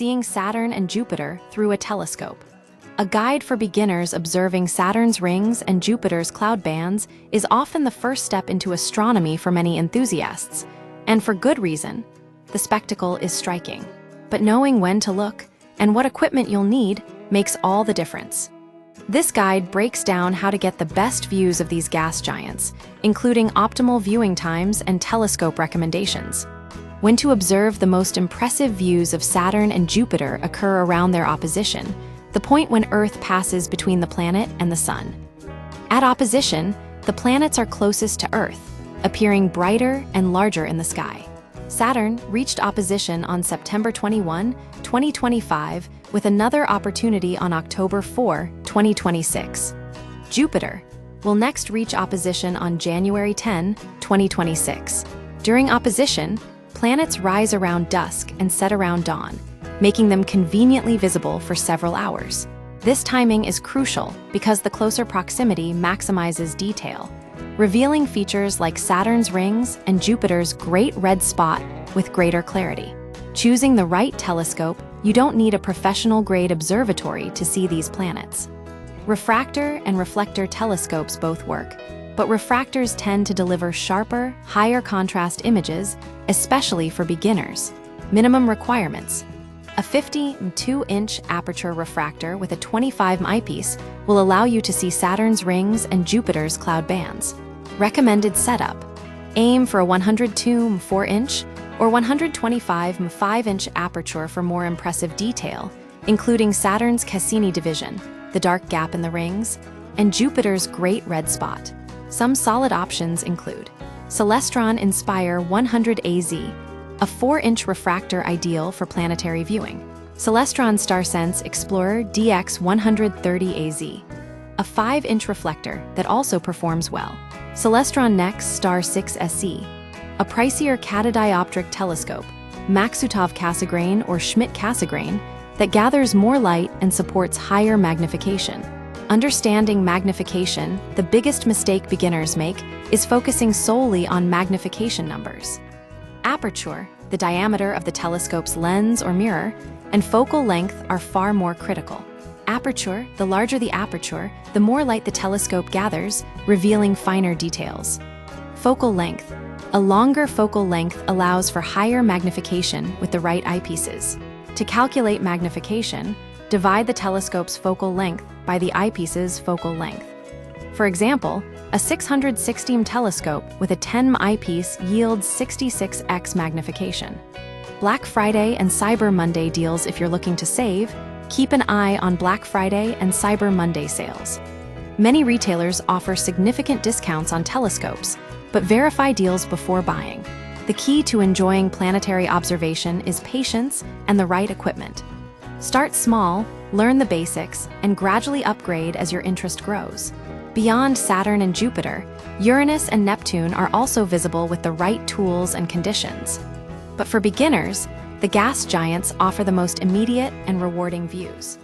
seeing Saturn and Jupiter through a telescope. A guide for beginners observing Saturn's rings and Jupiter's cloud bands is often the first step into astronomy for many enthusiasts, and for good reason. The spectacle is striking, but knowing when to look and what equipment you'll need makes all the difference. This guide breaks down how to get the best views of these gas giants, including optimal viewing times and telescope recommendations. When to observe the most impressive views of Saturn and Jupiter occur around their opposition, the point when Earth passes between the planet and the Sun. At opposition, the planets are closest to Earth, appearing brighter and larger in the sky. Saturn reached opposition on September 21, 2025, with another opportunity on October 4, 2026. Jupiter will next reach opposition on January 10, 2026. During opposition, planets rise around dusk and set around dawn, making them conveniently visible for several hours. This timing is crucial because the closer proximity maximizes detail, revealing features like Saturn's rings and Jupiter's great red spot with greater clarity. Choosing the right telescope, you don't need a professional-grade observatory to see these planets. Refractor and reflector telescopes both work, but refractors tend to deliver sharper, higher contrast images, especially for beginners. Minimum requirements: a 52-inch aperture refractor with a 25 eyepiece will allow you to see Saturn's rings and Jupiter's cloud bands. Recommended setup: aim for a 102 4-inch or 125 5-inch aperture for more impressive detail, including Saturn's Cassini division, the dark gap in the rings, and Jupiter's great red spot. Some solid options include Celestron Inspire 100AZ, a 4-inch refractor ideal for planetary viewing; Celestron StarSense Explorer DX 130AZ, a 5-inch reflector that also performs well; Celestron Nex Star 6 SE, a pricier catadioptric telescope, Maksutov Cassegrain or Schmidt Cassegrain, that gathers more light and supports higher magnification. Understanding magnification, the biggest mistake beginners make is focusing solely on magnification numbers. Aperture, the diameter of the telescope's lens or mirror, and focal length are far more critical. Aperture, the larger the aperture, the more light the telescope gathers, revealing finer details. Focal length. A longer focal length allows for higher magnification with the right eyepieces. To calculate magnification, divide the telescope's focal length by the eyepiece's focal length. For example, a 616 telescope with a 10 eyepiece yields 66x magnification. Black Friday and Cyber Monday deals: if you're looking to save, keep an eye on Black Friday and Cyber Monday sales. Many retailers offer significant discounts on telescopes, but verify deals before buying. The key to enjoying planetary observation is patience and the right equipment. Start small, learn the basics, and gradually upgrade as your interest grows. Beyond Saturn and Jupiter, Uranus and Neptune are also visible with the right tools and conditions. But for beginners, the gas giants offer the most immediate and rewarding views.